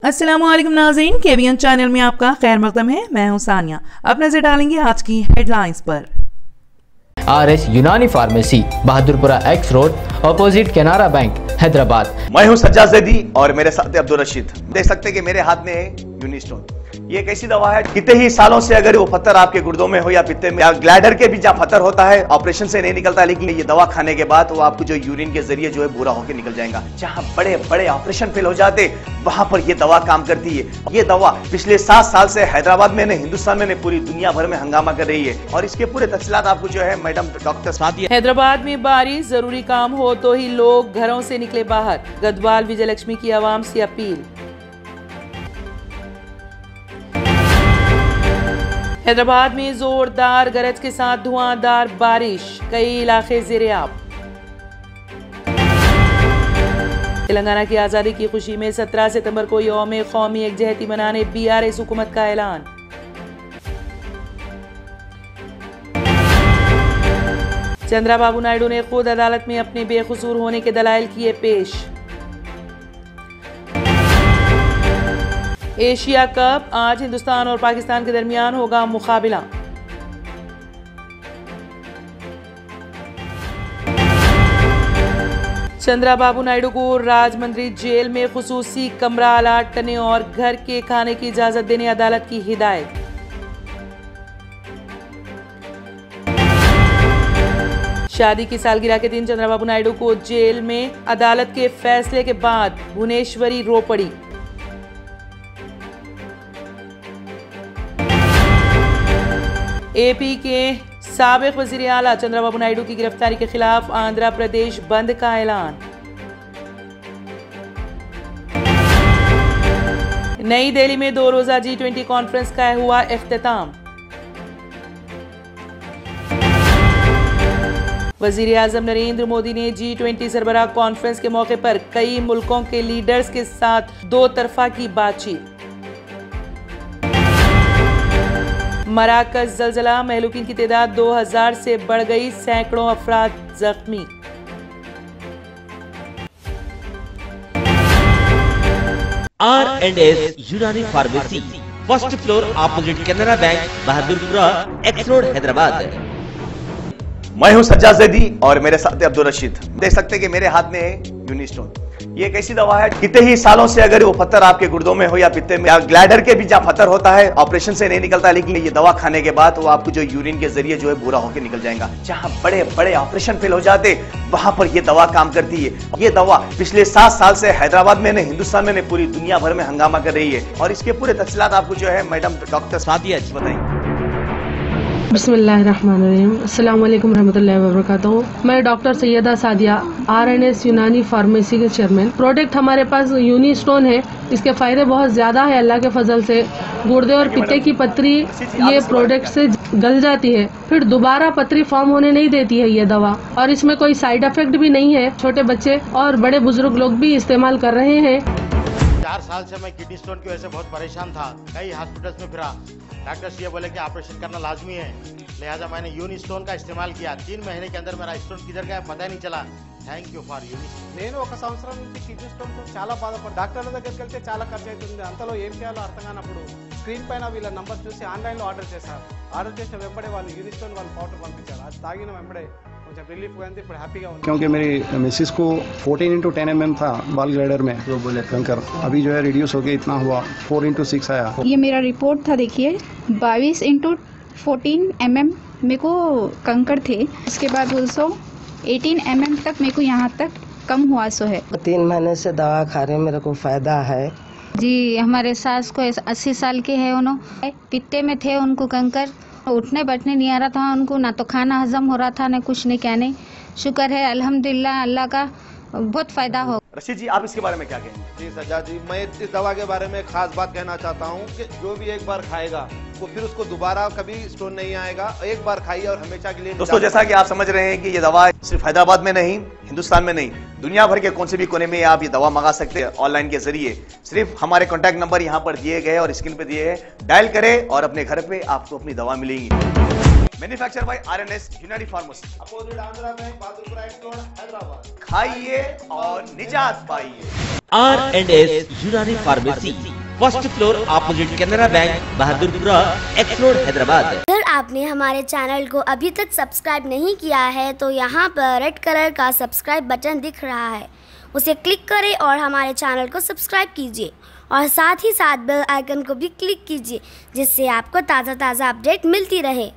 अस्सलामुअलैकुम नाज़रीन, KBN channel में आपका खैर मकदम है। मैं हूं सानिया। अब नजर डालेंगे आज की हेडलाइंस पर। RS यूनानी pharmacy, Bahadurpura x road, opposite Canara bank, Hyderabad. मैं हूं सज्जाद ज़ैदी और मेरे साथ अब्दुल रशीद। देख सकते हैं कि मेरे हाथ में है यूनिस्टोन। ये एक ऐसी दवा है, कितने ही सालों से अगर वो पत्थर आपके गुर्दों में हो या पित्ते में या ग्लैडर के भी जहाँ पत्थर होता है, ऑपरेशन से नहीं निकलता, लेकिन ये दवा खाने के बाद वो आपको जो यूरिन के जरिए जो है बुरा होकर निकल जाएगा। जहाँ बड़े बड़े ऑपरेशन फेल हो जाते, वहां पर ये दवा काम करती है। ये दवा पिछले 7 साल से हैदराबाद में, हिंदुस्तान में, पूरी दुनिया भर में हंगामा कर रही है। और इसके पूरे तफसीलात आपको जो है मैडम डॉक्टर सादिया। हैदराबाद में बारिश, जरूरी काम हो तो ही लोग घरों से निकले बाहर। गदवाल विजयलक्ष्मी की आवाम से अपील। हैदराबाद में जोरदार गरज के साथ धुआंधार बारिश, कई इलाके ज़ेरे-आब। तेलंगाना की आज़ादी की खुशी में 17 सितंबर को यौम कौमी यकजहती मनाने BRS हुकूमत का ऐलान। चंद्राबाबू नायडू ने खुद अदालत में अपने बेकसूर होने के दलाइल किए पेश। एशिया कप, आज हिंदुस्तान और पाकिस्तान के दरमियान होगा मुकाबला। चंद्राबाबू नायडू को राजमंद्री जेल में खुसूसी कमरा अलाट करने और घर के खाने की इजाजत देने अदालत की हिदायत। शादी की सालगिरह के दिन चंद्राबाबू नायडू को जेल में अदालत के फैसले के बाद भुवनेश्वरी रो पड़ी। AP के साबिक वज़ीर आला चंद्राबाबू नायडू की गिरफ्तारी के खिलाफ आंध्र प्रदेश बंद का ऐलान। नई दिल्ली में 2 रोजा G20 कॉन्फ्रेंस का हुआ इख्तिताम। वज़ीर आज़म नरेंद्र मोदी ने G20 सरबराह कॉन्फ्रेंस के मौके पर कई मुल्कों के लीडर्स के साथ 2 तरफा की बातचीत। मराकज जलजला, महलूकीन की तादाद 2000 से बढ़ गई, सैकड़ों अफराद जख्मी। R&S यूनानी pharmacy, first floor, opposite Canara bank, Bahadurpura x road, Hyderabad. मैं हूं सज्जाद ज़ैदी और मेरे साथ अब्दुल रशीद। देख सकते हैं कि मेरे हाथ में है यूनिस्टोन। ये एक ऐसी दवा है, कितने ही सालों से अगर वो पत्थर आपके गुर्दों में हो या पित्ते में या ग्लैडर के भी जहाँ पत्थर होता है, ऑपरेशन से नहीं निकलता, लेकिन ये दवा खाने के बाद वो आपको जो यूरिन के जरिए जो है बुरा होकर निकल जाएगा। जहाँ बड़े बड़े ऑपरेशन फेल हो जाते, वहां पर ये दवा काम करती है। ये दवा पिछले 7 साल से हैदराबाद में, हिंदुस्तान में, पूरी दुनिया भर में हंगामा कर रही है। और इसके पूरे तफसीलात आपको जो है मैडम डॉक्टर सादिया बताएंगे। बिस्मिल्लाहिर्रहमानिर्रहीम, अस्सलाम वालेकुम रहमतुल्लाहि व बरकातुहू। मैं डॉक्टर सैयदा सादिया, R&S यूनानी फार्मेसी के चेयरमैन। प्रोडक्ट हमारे पास यूनिस्टोन है। इसके फायदे बहुत ज्यादा है अल्लाह के फजल से। गुर्दे और पित्ते की पथरी ये प्रोडक्ट से गल जाती है, फिर दोबारा पथरी फॉर्म होने नहीं देती है ये दवा। और इसमें कोई साइड इफेक्ट भी नहीं है। छोटे बच्चे और बड़े बुजुर्ग लोग भी इस्तेमाल कर रहे हैं। 4 साल से मैं किडनी स्टोन की वजह से बहुत परेशान था। कई हॉस्पिटल्स में फिरा, डॉक्टर्स ये बोले कि ऑपरेशन करना लाजमी है, लिहाजा मैंने यूनिस्टोन का इस्तेमाल किया। 3 महीने के अंदर मेरा स्टोन किधर गया पता ही नहीं चला। Thank you for Unistone. నేను 1 సంవత్సరం నుంచి కిడ్నీ స్టోన్తో చాలా బాధపడ్డా. డాక్టర్ల దగ్గరికి వెళ్తే చాలా ఖర్చు అవుతుంది. అంతలో ఏం చేయాలో అర్థం కానప్పుడు స్క్రీన్ పైన వీళ్ళ నంబర్ చూసి ఆన్లైన్లో ఆర్డర్ చేశారు. ఆర్డర్ చేసిన వెంబడే వాళ్ళు యూనిస్టోన్ వాళ్ళు పౌడర్ పంపించారు. అది తాగిన వెంబడే కొంచెం రిలీఫ్ గా ఉంది. ఇప్పుడు హ్యాపీగా ఉంది. क्योंकि मेरी मिसिस को 14x10 mm था बाल ग्लाइडर में, तो बोले कंकर अभी जो है रिड्यूस हो गया, इतना हुआ 4x6 आया। ये मेरा रिपोर्ट था, देखिए 22x14 mm मेरे को कंकर थे। उसके बाद 18 mm तक मेरे को यहाँ तक कम हुआ सो है। 3 महीने से दवा खा रहे, मेरे को फायदा है जी। हमारे सास को 80 साल के है, उन्होंने पित्ते में थे, उनको कंकर, उठने बैठने नहीं आ रहा था उनको, ना तो खाना हजम हो रहा था, ना कुछ नहीं, क्या नहीं। शुक्र है अल्हम्दुलिल्लाह, अल्लाह का बहुत फायदा हो। रशीद जी, आप इसके बारे में क्या कहेंगे? जी सज्जाद जी, मैं इस दवा के बारे में खास बात कहना चाहता हूँ कि जो भी एक बार खाएगा वो फिर उसको दोबारा कभी स्टोन नहीं आएगा। एक बार खाइए और हमेशा के लिए। दोस्तों, जैसा कि आप समझ रहे हैं कि ये दवा सिर्फ हैदराबाद में नहीं, हिंदुस्तान में नहीं, दुनिया भर के कौन से भी कोने में आप ये दवा मंगा सकते हैं ऑनलाइन के जरिए। सिर्फ हमारे कॉन्टैक्ट नंबर यहाँ पर दिए गए और स्क्रीन पे दिए हैं, डायल करें और अपने घर पे आपको अपनी दवा मिलेगी। मैन्युफैक्चर बाय R&S यूनानी pharmacy, opposite Andhra bank, Bahadurpura x road, Hyderabad. खाइए और निजात पाइए। R&S यूनानी pharmacy, first floor opposite Canara bank, Bahadurpura, x road, Hyderabad. अगर आपने हमारे चैनल को अभी तक सब्सक्राइब नहीं किया है तो यहाँ पर रेड कलर का सब्सक्राइब बटन दिख रहा है, उसे क्लिक करें और हमारे चैनल को सब्सक्राइब कीजिए और साथ ही साथ बेल आइकन को भी क्लिक कीजिए, जिससे आपको ताज़ा अपडेट मिलती रहे।